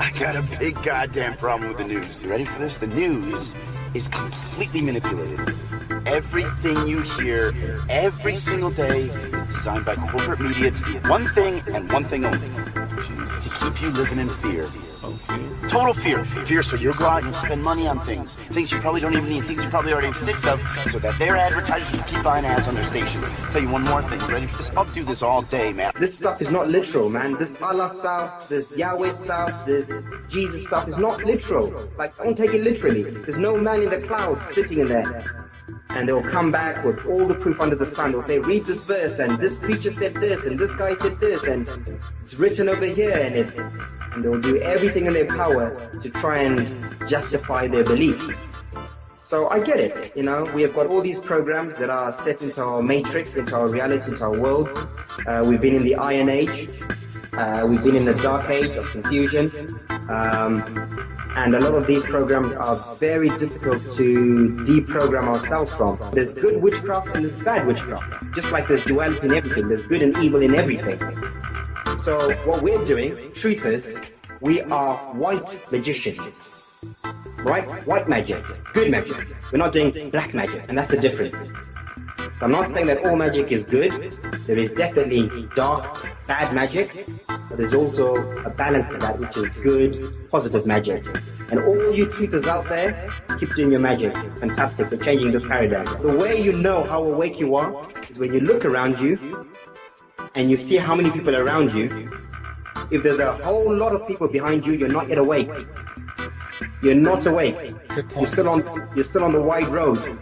I got a big goddamn problem with the news. You ready for this? The news is completely manipulated. Everything you hear every single day is designed by corporate media to do one thing and one thing only. To keep you living in fear. Total fear. Fear so you'll go out and spend money on things you probably don't even need, things you probably already have six of, so that their advertisers will keep buying ads on their stations. I'll tell you one more thing. You ready for this? I'll do this all day, man. This stuff is not literal, man. This Allah stuff, this Yahweh stuff, this Jesus stuff is not literal. Like, don't take it literally. There's no man in the clouds sitting in there. And they'll come back with all the proof under the sun. They'll say, read this verse, and this preacher said this, and this guy said this, and it's written over here, and they'll do everything in their power to try and justify their belief. So I get it, you know, we have got all these programs that are set into our matrix, into our reality, into our world. We've been in the Iron Age, we've been in the Dark Age of confusion, and a lot of these programs are very difficult to deprogram ourselves from. There's good witchcraft and there's bad witchcraft. Just like there's duality in everything, there's good and evil in everything. So what we're doing, truth is, we are white magicians. Right? White magic, good magic. We're not doing black magic, and that's the difference. So I'm not saying that all magic is good. There is definitely dark, bad magic, but there's also a balance to that, which is good, positive magic. And all you truthers out there, keep doing your magic. Fantastic for changing this paradigm. The way you know how awake you are is when you look around you and you see how many people are around you. If there's a whole lot of people behind you, you're not yet awake. You're not awake. You're still on the wide road.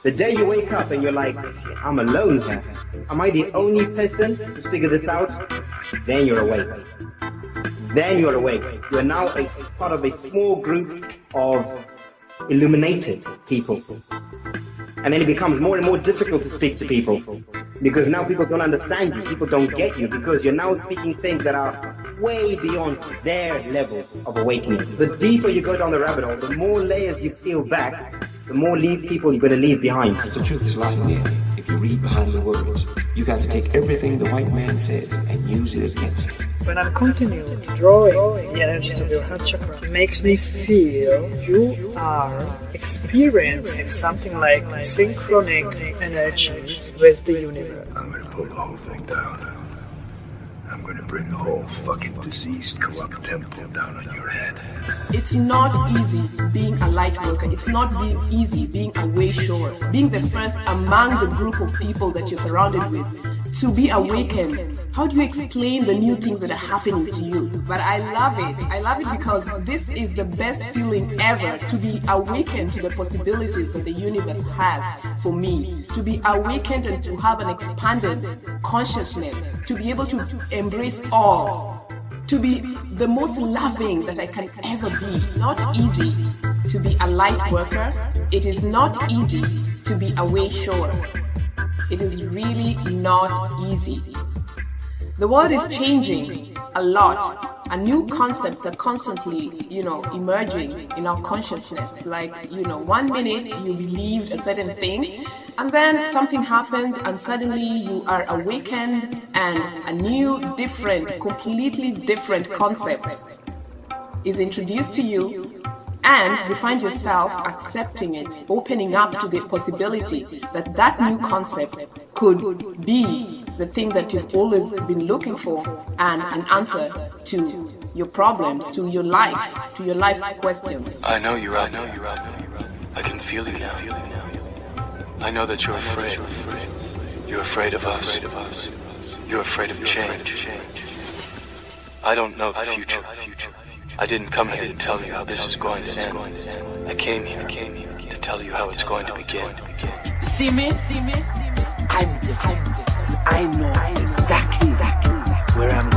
The day you wake up and you're like, I'm alone here. Am I the only person who's figured this out? Then you're awake. Then you're awake. You're now a part of a small group of illuminated people. And then it becomes more and more difficult to speak to people. Because now people don't understand you. People don't get you because you're now speaking things that are way beyond their level of awakening. The deeper you go down the rabbit hole, the more layers you peel back, the more people you're going to leave behind. The truth is lying there. If you read behind the words, you got to take everything the white man says and use it against it. When I'm continuing drawing the energies of your heart chakra, it makes me feel you are experiencing something like synchronic energies with the universe. I'm going to pull the whole thing down. I'm going to bring the whole fucking diseased, corrupt temple down on your head. It's not easy being a light worker. It's not easy being a way shower. Being the first among the group of people that you're surrounded with to be awakened. How do you explain the new things that are happening to you? But I love it. I love it because this is the best feeling ever, to be awakened to the possibilities that the universe has for me. To be awakened and to have an expanded consciousness. To be able to embrace all. To be the most loving that I can ever be. Not easy to be a light worker. It is not easy to be a way shower. It is really not easy. The world is changing a lot, and new concepts are constantly, emerging in our consciousness. Like, 1 minute you believed a certain thing, and then something happens and suddenly you are awakened and a new, completely different concept is introduced to you, and you find yourself accepting it, opening up to the possibility that that new concept could be the thing that you've always been looking for, and an answer to your problems, to your life, to your life's questions. I know you're out there. I can feel you now. I know that you're afraid. You're afraid of us. You're afraid of change. I don't know the future. I didn't come here to tell you how this is going to end. I came here to tell you how it's going to begin. See me? I'm different. I know exactly where I'm